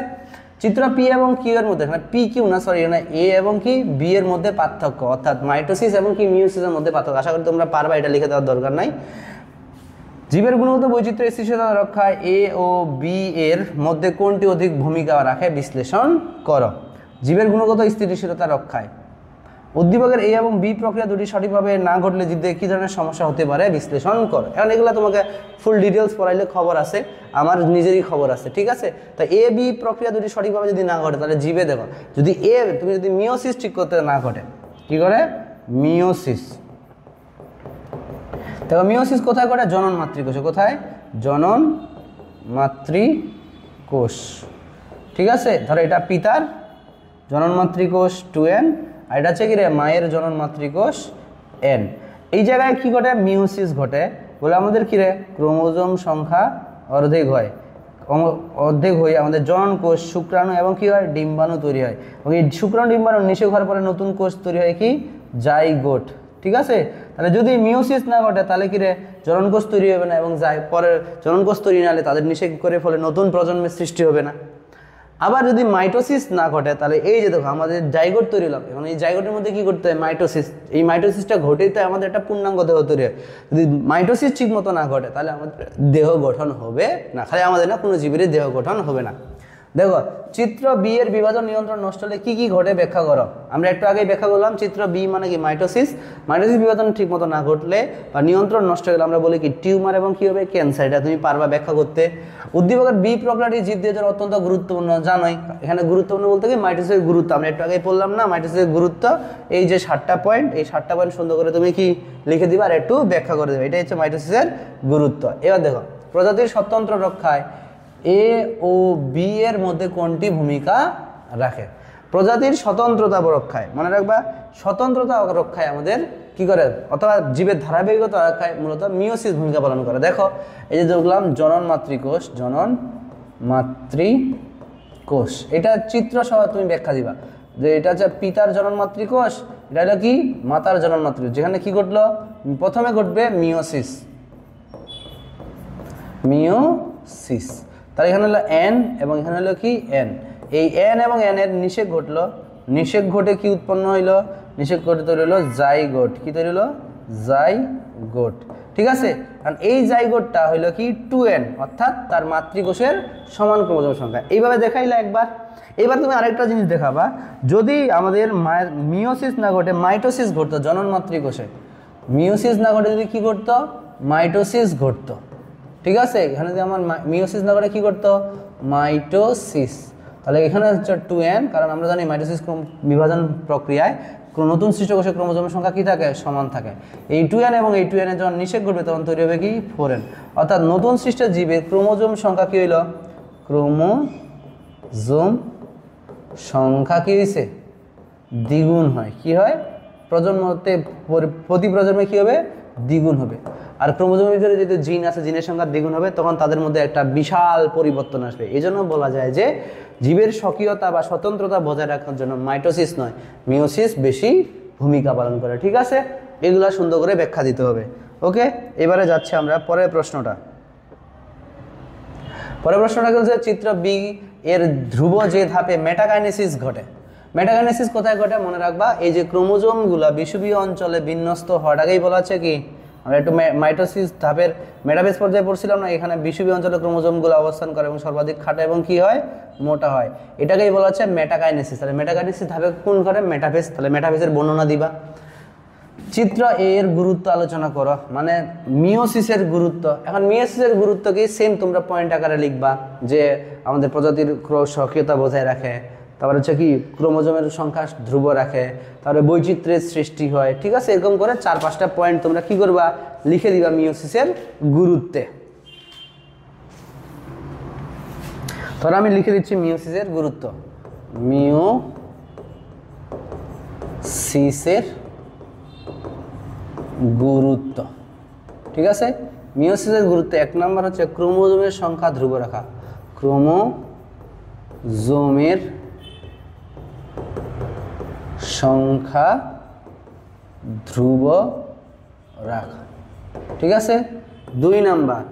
চিত্র পি এবং কিউ এর মধ্যে, এখানে পি কিউ না, সরি, এখানে এ এবং কি বি এর মধ্যে পার্থক্য, অর্থাৎ মাইটোসিস এবং কি মিওসিসের মধ্যে পার্থক্য। আশা করি তোমরা পারবা, এটা লিখে দেওয়ার দরকার নাই। জীবের গুণগত বৈচিত্র্য স্থিতিশীলতা রক্ষায় এ ও বি এর মধ্যে কোনটি অধিক ভূমিকা রাখে বিশ্লেষণ করো। জীবের গুণগত স্থিতিশীলতা রক্ষায় উদ্দীপকের এ এবং বি প্রক্রিয়া দুটি সঠিকভাবে না ঘটলে জীবদের কী ধরনের সমস্যা হতে পারে বিশ্লেষণ করো। এখন এগুলো তোমাকে ফুল ডিটেলস পড়াইলে খবর আছে, আমার নিজেরই খবর আছে, ঠিক আছে? তা এ বি প্রক্রিয়া দুটি সঠিকভাবে যদি না ঘটে, তাহলে জীবে দেখো, যদি তুমি যদি মিওসিস ঠিক করতে না ঘটে, কি করে? মিওসিস। দেখো মিওসিস কোথায় ঘটে? জনন মাতৃকোষে। কোথায়? জনন মাতৃকোষ, ঠিক আছে? ধরো এটা পিতার জনন মাতৃকোষ 2n, আর এটা হচ্ছে কি রে, মায়ের জনন মাতৃকোষ n। এই জায়গায় কি ঘটে? মিওসিস ঘটে বলে আমাদের কি রে, ক্রোমোজোম সংখ্যা অর্ধেক হয়, হয়ে আমাদের জনন কোষ, শুক্রাণু এবং কি হয়, ডিম্বাণু তৈরি হয়। এবং এই শুক্রাণু ডিম্বাণু নিষেক হওয়ার পরে নতুন কোষ তৈরি হয় কি, জাইগোট, ঠিক আছে? তাহলে যদি মিওসিস না ঘটে, তাহলে কি রে, জনন কোষ তৈরি হবে না, এবং পরে জনন কোষ তৈরি না হলে তাদের নিষেক করে ফলে নতুন প্রজন্মের সৃষ্টি হবে না। আবার যদি মাইটোসিস না ঘটে, তাহলে এই যে দেখো আমাদের জাইগোট তৈরি হলো, এবং এই জাইগোটের মধ্যে কি করতে হয়? মাইটোসিস। এই মাইটোসিসটা ঘটেতে আমাদের একটা পূর্ণাঙ্গ দেহ তৈরি হয়। যদি মাইটোসিস ঠিক মতো না ঘটে, তাহলে আমাদের দেহ গঠন হবে না, খালি আমাদের না, কোনো জীবেরই দেহ গঠন হবে না। দেখো চিত্র বি এর বিভাজন নিয়ন্ত্রণ নষ্ট হলে কি কি ঘটে ব্যাখ্যা করো। আমরা একটু আগেই ব্যাখ্যা করলাম, চিত্র বি মানে কি মাইটোসিস বিভাজন ঠিক মতো না ঘটলে বা নিয়ন্ত্রণ নষ্ট হলে আমরা বলি কি টিউমার এবং কি হবে, ক্যান্সার। এটা তুমি পারবা ব্যাখ্যা করতে। উদ্দীপকের বি প্রক্রিয়াটি জীবদের জন্য অত্যন্ত গুরুত্বপূর্ণ, জানোই। এখানে গুরুত্বপূর্ণ বলতে কি মাইটোসিসের গুরুত্ব, আমরা একটু আগেই বললাম না মাইটোসিসের গুরুত্ব। এই যে 7টা পয়েন্ট, এই 7টা পয়েন্ট সুন্দর করে তুমি কি লিখে দিবা আর একটু ব্যাখ্যা করে দেবে। এটাই হচ্ছে মাইটোসিসের গুরুত্ব। এবার দেখো প্রজাতির স্বতন্ত্র রক্ষায় এ ও বি এর মধ্যে কোনটি ভূমিকা রাখে? প্রজাতির স্বতন্ত্রতা রক্ষায়, মনে রাখবা, স্বতন্ত্রতা রক্ষায় আমাদের কি করে, অথবা জীবের ধারাবাহিকতা রক্ষায় মূলত মিওসিস ভূমিকা পালন করে। দেখো এই যে দেখলাম জনন মাতৃকোষ, এটা চিত্র সহ তুমি ব্যাখ্যা দিবা যে এটা হচ্ছে পিতার জনন মাতৃকোষ, এটা হলো কি মাতার জনন মাতৃকোষ। যেখানে কি ঘটলো, প্রথমে ঘটবে মিওসিস। তাহলে এখানে হলো এন এবং এখানে হলো কি এন। এই এন এবং এন এর নিষেক ঘটলো, নিষেক ঘটে কি উৎপন্ন হইলো, নিষেক ঘটে তৈরি হলো জাইগোট। কি তৈরি হলো? জাইগোট, ঠিক আছে? কারণ এই জাইগোটটা হইলো কি 2n, অর্থাৎ তার মাতৃকোষের সমান ক্রোমোজোম সংখ্যা। এইভাবে দেখাইলে একবার। এবার তুমি আরেকটা জিনিস দেখাবা, যদি আমাদের মিওসিস না ঘটে মাইটোসিস ঘটতো জনন মাতৃকোষে, মিওসিস না ঘটে যদি কি ঘটতো, মাইটোসিস ঘটতো, ঠিক আছে? এখানে যদি আমার মিওসিস না ঘটে কি করতো, মাইটোসিস। তাহলে এখানে হচ্ছে 2n, কারণ আমরা জানি মাইটোসিস বিভাজন প্রক্রিয়ায় নতুন সৃষ্ট কোষের ক্রোমোজোমের সংখ্যা কি থাকে, সমান থাকে। এই 2n এবং এই 2n এর যখন নিষেক ঘটবে তখন তৈরি হবে কি 4n, অর্থাৎ নতুন সৃষ্ট জীবের ক্রোমোজোম সংখ্যা কি হইল, ক্রোমোজোম সংখ্যা কি হয়েছে, দ্বিগুণ হয়। কি হয়? প্রজন্মতে প্রতি প্রজন্মে কী হবে, দ্বিগুণ হবে। আর ক্রোমোজোমের ভিতরে যেহেতু জিন আছে, জিনের সংখ্যা দ্বিগুণ হবে, তখন তাদের মধ্যে একটা বিশাল পরিবর্তন আসবে। এই জন্য বলা যায় যে জীবের স্বকীয়তা বা স্বতন্ত্রতা বজায় রাখার জন্য মাইটোসিস নয়, মিওসিস বেশি ভূমিকা পালন করে। ঠিক আছে, এগুলা সুন্দর করে ব্যাখ্যা দিতে হবে। ওকে, এবারে যাচ্ছে আমরা পরের প্রশ্নটা। পরের প্রশ্নটা হচ্ছে চিত্র বি এর ধ্রুব যে ধাপে মেটাকাইনেসিস ঘটে। মেটাকাইনেসিস কোথায় ঘটে মনে রাখবা, এই যে ক্রোমোজোমগুলা বিষুবীয় অঞ্চলে বিন্যস্ত হওয়াটাকেই বলা হচ্ছে কি, আমরা একটু মাইটোসিস ধাপের মেটাফেজ পর্যায়ে পড়ছিলাম না, এখানে বিষুবীয় অঞ্চলে ক্রোমোজোমগুলো অবস্থান করে এবং সর্বাধিক খাটো এবং কি হয়, মোটা হয়, এটাকেই বলা হচ্ছে মেটাকাইনেসিস। তাহলে মেটাকাইনেসিস ধাপে কোন ঘটে, মেটাফেজ। তাহলে মেটাফেজের বর্ণনা দিবা। চিত্র এ এর গুরুত্ব আলোচনা করো, মানে মিওসিসের গুরুত্ব। এখন মিওসিসের গুরুত্ব কি, সেম তোমরা পয়েন্ট আকারে লিখবা যে আমাদের প্রজাতির স্বকীয়তা বজায় রাখে, তারপরে হচ্ছে কি ক্রোমোজোমের সংখ্যা ধ্রুব রাখে, তারপরে বৈচিত্র্যের সৃষ্টি হয়। ঠিক আছে, এরকম করে 4-5টা পয়েন্ট তোমরা কি করবা, লিখে দিবা মিওসিসের গুরুত্বে। ধরো আমি লিখে দিচ্ছি মিওসিসের গুরুত্ব, মিওসিসের গুরুত্ব। ঠিক আছে, মিওসিসের গুরুত্ব 1 নম্বর হচ্ছে ক্রোমোজোমের সংখ্যা ধ্রুব রাখা। ক্রোমোজোমের সংখ্যা ধ্রুব রাখা। ঠিক আছে, 2 নাম্বার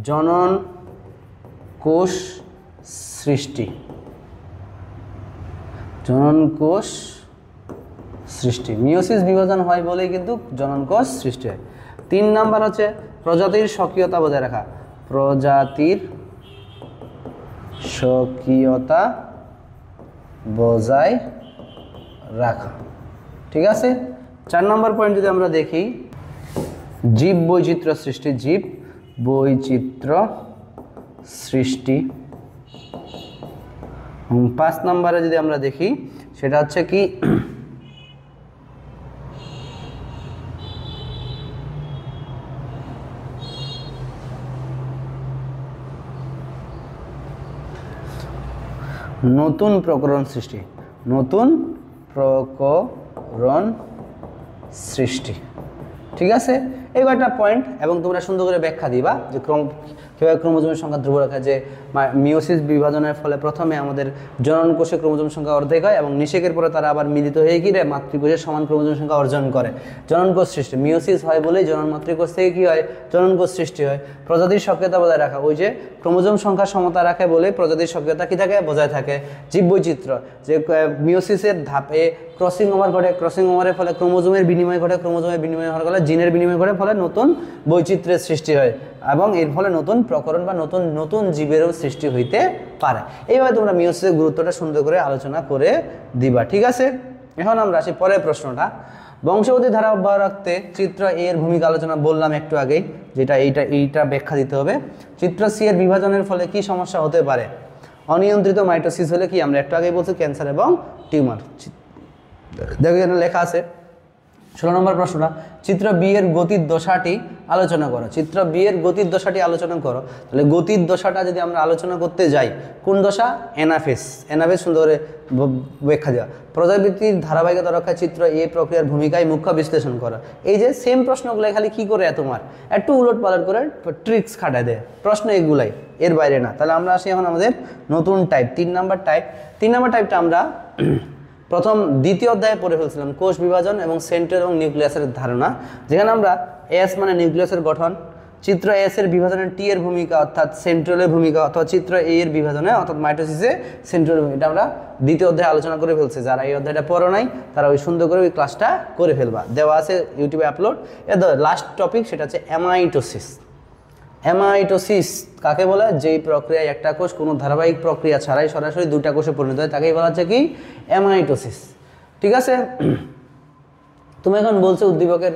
জনন কোষ সৃষ্টি। জনন কোষ সৃষ্টি, মিওসিস বিভাজন হয় বলেই কিন্তু জনন কোষ সৃষ্টি হয়। 3 নাম্বার হচ্ছে প্রজাতির স্বকীয়তা বজায় রাখা। প্রজাতির স্বকীয়তা বজায় রাখা। ঠিক আছে, 4 নম্বর পয়েন্ট যদি আমরা দেখি, জীব বৈচিত্র্য সৃষ্টি। জীব বৈচিত্র্য সৃষ্টি। 5 নম্বরে যদি আমরা দেখি, সেটা হচ্ছে কি, নতুন প্রকরণ সৃষ্টি। নতুন প্রকরণ সৃষ্টি। ঠিক আছে, এই কয়েকটা পয়েন্ট এবং তোমরা সুন্দর করে ব্যাখ্যা দিবা যে কীভাবে ক্রোমোজোমের সংখ্যা ধ্রুব রাখা, যে মিওসিস বিভাজনের ফলে প্রথমে আমাদের জনন কোষে ক্রোমোজোম সংখ্যা অর্ধেক হয় এবং নিষেকের পরে তারা আবার মিলিত হয়ে গিয়ে মাতৃকোষের সমান ক্রোমোজোম সংখ্যা অর্জন করে। জনন কোষ সৃষ্টি, মিওসিস হয় বলেই জনন মাতৃকোষ থেকে কী হয়, জনন কোষ সৃষ্টি হয়। প্রজাতির স্বকীয়তা বজায় রাখা, ওই যে ক্রোমোজোম সংখ্যা সমতা রাখে বলে প্রজাতির স্বকীয়তা কী থাকে, বজায় থাকে। জীব বৈচিত্র্য, যে মিওসিসের ধাপে ক্রসিং ওভার ঘটে, ক্রসিং ওভারের ফলে ক্রোমোজোমের বিনিময় ঘটে, ক্রোমোজোমের বিনিময় হওয়ার ফলে জিনের বিনিময় ঘটে, ফলে নতুন বৈচিত্র্যের সৃষ্টি হয় এবং এর ফলে নতুন প্রকরণ বা নতুন নতুন জীবেরও সৃষ্টি হইতে পারে। এইভাবে তোমরা মিওসিসের গুরুত্বটা সুন্দর করে আলোচনা করে দিবা। ঠিক আছে, এখন আমরা আসি পরের প্রশ্নটা। বংশগতির ধারা অব্যাহত রাখতে চিত্র এ এর ভূমিকা আলোচনা বললাম একটু আগেই, যেটা এইটা ব্যাখ্যা দিতে হবে। চিত্র সি এর বিভাজনের ফলে কি সমস্যা হতে পারে? অনিয়ন্ত্রিত মাইটোসিস হলে কি, আমরা একটু আগেই বলছি ক্যান্সার এবং টিউমার। দেখো এখানে লেখা আছে 16 নম্বর প্রশ্নটা, চিত্র বি এর গতির দশাটি আলোচনা করো। চিত্র বি এর গতির দশাটি আলোচনা করো। তাহলে গতির দশাটা যদি আমরা আলোচনা করতে যাই, কোন দশা? অ্যানাফেজ। অ্যানাফেজ সুন্দর করে ব্যাখ্যা দেওয়া। প্রজাতির ধারাবাহিকতা রক্ষায় চিত্র এ প্রক্রিয়ার ভূমিকায় মুখ্য বিশ্লেষণ করো। এই যে সেম প্রশ্নগুলো খালি কি করে তোমার একটু উলট পালট করে ট্রিক্স খাটায় দেয়, প্রশ্ন এগুলাই, এর বাইরে না। তাহলে আমরা আসি এখন আমাদের নতুন টাইপ, 3 নম্বর টাইপ। 3 নম্বর টাইপটা আমরা প্রথম দ্বিতীয় অধ্যায়ে পড়ে ফেলছিলাম, কোষ বিভাজন এবং সেন্ট্রিওল এবং নিউক্লিয়াসের ধারণা, যেখানে আমরা এস মানে নিউক্লিয়াসের গঠন, চিত্র এস এর বিভাজনে টি এর ভূমিকা অর্থাৎ সেন্ট্রিওলের ভূমিকা, অথবা চিত্র এ এর বিভাজনে অর্থাৎ মাইটোসিসে সেন্ট্রিওলের ভূমিকা, এটা আমরা দ্বিতীয় অধ্যায়ে আলোচনা করে ফেলছি। যারা এই অধ্যায়টা পড়ো নাই তারা ওই সুন্দর করে ওই ক্লাসটা করে ফেলবা, দেওয়া আছে ইউটিউবে আপলোড। এর লাস্ট টপিক সেটা হচ্ছে অ্যামাইটোসিস। অ্যামাইটোসিস কাকে বলে? যেই প্রক্রিয়ায় একটা কোষ কোনো ধারাবাহিক প্রক্রিয়া ছাড়াই সরাসরি 2টা কোষে পরিণত হয়, তাকেই বলা হচ্ছে কি? অ্যামাইটোসিস। ঠিক আছে, তুমি এখন বলছো উদ্দীপকের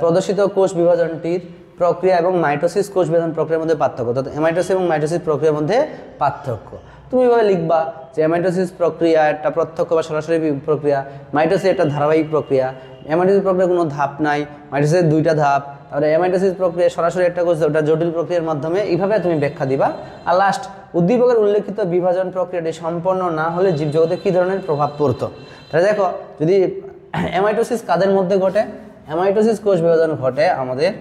প্রদর্শিত কোষ বিভাজনটির প্রক্রিয়া এবং মাইটোসিস কোষ বিভাজন প্রক্রিয়ার মধ্যে পার্থক্য, অর্থাৎ অ্যামাইটোসিস এবং মাইটোসিস প্রক্রিয়ার মধ্যে পার্থক্য। তুমি এভাবে লিখবা যে অ্যামাইটোসিস প্রক্রিয়া একটা প্রত্যক্ষ বা সরাসরি প্রক্রিয়া, মাইটোসিস একটা ধারাবাহিক প্রক্রিয়া, অ্যামাইটোসিস প্রক্রিয়ার কোনো ধাপ নাই, মাইটোসিসের 2টা ধাপ, তারপরে অ্যামাইটোসিস প্রক্রিয়া সরাসরি একটা কোষ, ওটা জটিল প্রক্রিয়ার মাধ্যমে, এইভাবে তুমি ব্যাখ্যা দিবা। আর লাস্ট, উদ্দীপকের উল্লেখিত বিভাজন প্রক্রিয়াটি সম্পন্ন না হলে জীবজগতে কী ধরনের প্রভাব পড়তো? তাহলে দেখো, যদি অ্যামাইটোসিস কাদের মধ্যে ঘটে? অ্যামাইটোসিস কোষ বিভাজন ঘটে আমাদের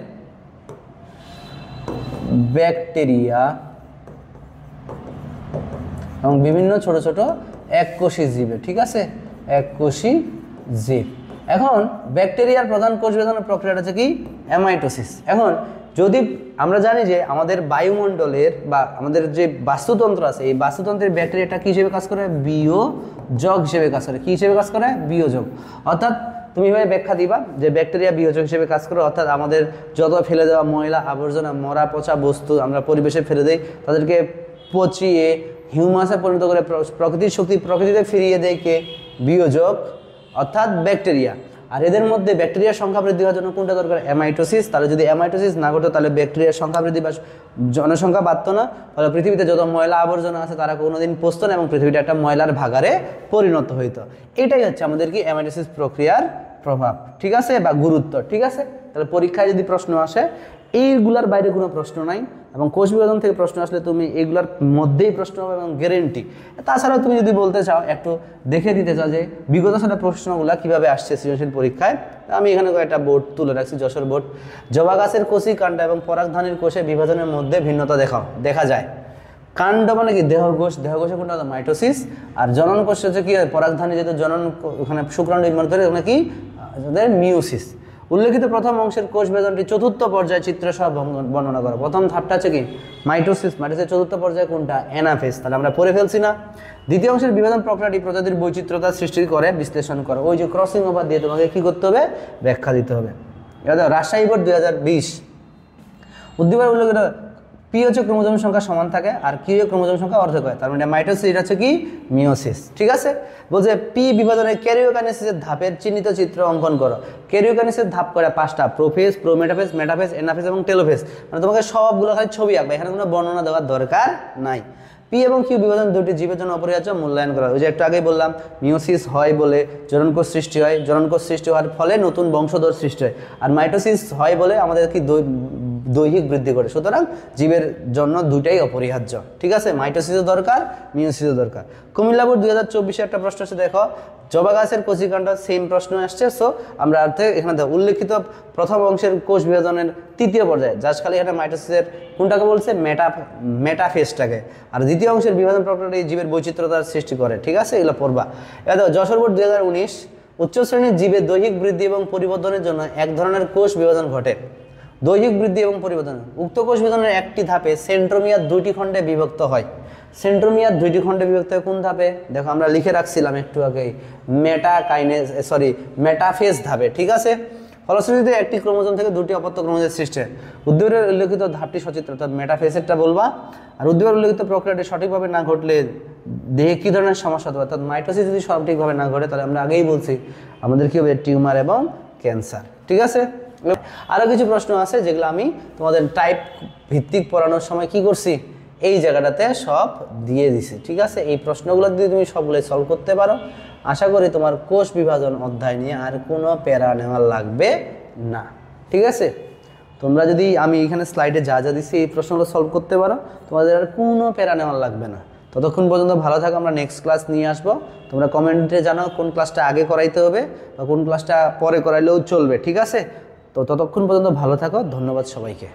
ব্যাকটেরিয়া এবং বিভিন্ন ছোট ছোট এককোষী জীবে, ঠিক আছে, এককোষী জীব। এখন ব্যাকটেরিয়ার প্রধান কোষ বিভাজনের প্রক্রিয়াটা হচ্ছে কি? অ্যামাইটোসিস। এখন যদি আমরা জানি যে আমাদের বায়ুমণ্ডলের বা আমাদের যে বাস্তুতন্ত্র আছে, এই বাস্তুতন্ত্রের ব্যাকটেরিয়াটা কী হিসেবে কাজ করে? বিয়োজক হিসেবে কাজ করে। কী হিসেবে কাজ করে? বিয়োজক। অর্থাৎ তুমি এভাবে ব্যাখ্যা দিবা যে ব্যাকটেরিয়া বিয়োজক হিসেবে কাজ করে, অর্থাৎ আমাদের যত ফেলে দেওয়া ময়লা আবর্জনা, মরা পচা বস্তু আমরা পরিবেশে ফেলে দেই, তাদেরকে পচিয়ে হিউমাসে পরিণত করে প্রকৃতির শক্তি প্রকৃতিতে ফিরিয়ে দেয় কে? বিয়োজক, অর্থাৎ ব্যাকটেরিয়া। আর এদের মধ্যে ব্যাকটেরিয়ার সংখ্যা বৃদ্ধি হওয়ার জন্য কোনটা দরকার? অ্যামাইটোসিস। তাহলে যদি অ্যামাইটোসিস না ঘটে তাহলে ব্যাকটেরিয়ার সংখ্যা বৃদ্ধি বা জনসংখ্যা বাড়তো না, ফলে পৃথিবীতে যত ময়লা আবর্জনা আছে তারা কোনোদিন পচতো না এবং পৃথিবীটা একটা ময়লার ভাগারে পরিণত হইতো। এটাই হচ্ছে আমাদের কি অ্যামাইটোসিস প্রক্রিয়ার প্রভাব, ঠিক আছে, বা গুরুত্ব, ঠিক আছে। তাহলে পরীক্ষায় যদি প্রশ্ন আসে এইগুলার বাইরে কোনো প্রশ্ন নাই, এবং কোষ বিভাজন থেকে প্রশ্ন আসলে তুমি এইগুলার মধ্যেই প্রশ্ন হবে এবং গ্যারেন্টি। তাছাড়াও তুমি যদি বলতে চাও, একটু দেখে দিতে চাও যে বিগত সালের প্রশ্নগুলো কীভাবে আসছে সৃজনশীল পরীক্ষায়, আমি এখানে কয়েকটা বোর্ড তুলে রাখছি। যশোর বোর্ড। জবা গাছের কচি কাণ্ড এবং পরাগধানীর কোষে বিভাজনের মধ্যে ভিন্নতা দেখা যায়। কাণ্ড মানে কি? দেহকোষ। দেহকোষে কোনটা? মাইটোসিস। আর জনন কোষ হচ্ছে কি? পরাগধানী, যেহেতু জনন ওখানে শুক্রাণু নির্মাণ করে, ওখানে কি? মিওসিস। উল্লেখিত প্রথম অংশের কোষ বিভাজনটি চতুর্থ পর্যায়ে চিত্র সহ বর্ণনা করো। প্রথম ধাপটা হচ্ছে কি? মাইটোসিস। মাইটোসিসের চতুর্থ পর্যায়ে কোনটা? অ্যানাফেজ। তাহলে আমরা পড়ে ফেলছি না? দ্বিতীয় অংশের বিভাজন প্রক্রিয়াটি প্রজাতির বৈচিত্র্যতা সৃষ্টি করে বিশ্লেষণ করো। ওই যে ক্রসিং ওভার দিয়ে তোমাকে কি করতে হবে? ব্যাখ্যা দিতে হবে। এবার রাজশাহী বোর্ড 2020 উদ্দীপকের উল্লেখিত পি হচ্ছে ক্রোমোজোম সংখ্যা সমান থাকে আর কিউ ক্রোমোজোম সংখ্যা অর্ধেক হয়, তার মানে মাইটোসিস, এটা হচ্ছে কি? মিওসিস, ঠিক আছে। বলছে পি বিভাজনে ক্যারিওকাইনেসিসের ধাপের চিহ্নিত চিত্র অঙ্কন করো। ক্যারিওকাইনেসিসের ধাপ করে 5টা: প্রোফেজ, প্রোমেটাফেজ, মেটাফেজ, এনাফেজ এবং টেলোফেজ। মানে তোমাকে সবগুলো খালি ছবি আঁকবে, এখানে কোনো বর্ণনা দেওয়ার দরকার নাই। পি এবং কিউ বিভাজন দুটি জীবের জন্য অপরিহার্য, মূল্যায়ন করা। ওই যে একটু আগেই বললাম, মিওসিস হয় বলে জননকোষ সৃষ্টি হয়, জননকোষ সৃষ্টি হওয়ার ফলে নতুন বংশধর সৃষ্টি হয়, আর মাইটোসিস হয় বলে আমাদের কি দৈহিক বৃদ্ধি করে। সুতরাং জীবের জন্য দুইটাই অপরিহার্য, ঠিক আছে। মাইটোসিসও দরকার, মিওসিসও দরকার। কুমিল্লা বোর্ড 2024 একটা প্রশ্ন আছে, দেখো জবা গাছের কচিকাণ্ড, সেম প্রশ্ন আসছে। সো আমরা এখানে উল্লেখিত প্রথম অংশের কোষ বিভাজনের তৃতীয় পর্যায়ে, জাস্ট খালি এখানে মাইটোসিসের কোনটাকে বলছে? মেটাফেজটাকে। আর দ্বিতীয় অংশের বিভাজন প্রক্রিয়াটি জীবের বৈচিত্র্যতার সৃষ্টি করে, ঠিক আছে, এগুলো পড়বা। এবার যশোর বোর্ড 2019 উচ্চ শ্রেণীর জীবের দৈহিক বৃদ্ধি এবং পরিবর্ধনের জন্য এক ধরনের কোষ বিভাজন ঘটে। দৈহিক বৃদ্ধি এবং পরিবর্ধন, উক্ত কোষ বিভাজনের একটি ধাপে সেন্ট্রোমিয়ার 2টি খণ্ডে বিভক্ত হয়। সেন্ট্রোমিয়ার 2টি খণ্ডে বিভক্ত হয় কোন ধাপে? দেখো আমরা লিখে রাখছিলাম একটু আগেই, মেটাফেজ ধাপে, ঠিক আছে। ফলশ্রুতিতে একটি ক্রোমোজোম থেকে দুটি অপত্য ক্রোমোজোমের সৃষ্টি হয়। উদ্দীপকের উল্লেখিত ধাপটি সচিত্র, অর্থাৎ মেটাফেজেরটা বলবা। আর উদ্দীপকের উল্লেখিত প্রক্রিয়াটি সঠিকভাবে না ঘটলে দেহে কী ধরনের সমস্যা হবে? অর্থাৎ মাইটোসিস যদি সঠিকভাবে না ঘটে তাহলে আমরা আগেই বলছি আমাদের কী হবে? টিউমার এবং ক্যান্সার, ঠিক আছে। আরও কিছু প্রশ্ন আছে যেগুলো আমি তোমাদের টাইপ ভিত্তিক পড়ানোর সময় কি করছি? এই জায়গাটাতে সব দিয়ে দিছি, ঠিক আছে। এই প্রশ্নগুলো যদি তুমি সবগুলোই সলভ করতে পারো, আশা করি তোমার কোষ বিভাজন অধ্যায় নিয়ে আর কোনো প্যারা নেওয়ার লাগবে না, ঠিক আছে। তোমরা যদি আমি এখানে স্লাইডে যা যা দিচ্ছি এই প্রশ্নগুলো সলভ করতে পারো, তোমাদের আর কোনো প্যারা নেওয়ার লাগবে না। ততক্ষণ পর্যন্ত ভালো থাকো, আমরা নেক্সট ক্লাস নিয়ে আসবো। তোমরা কমেন্টে জানাও কোন ক্লাসটা আগে করাইতে হবে বা কোন ক্লাসটা পরে করাইলেও চলবে, ঠিক আছে। তো ততক্ষণ পর্যন্ত ভালো থাকো, ধন্যবাদ সবাইকে।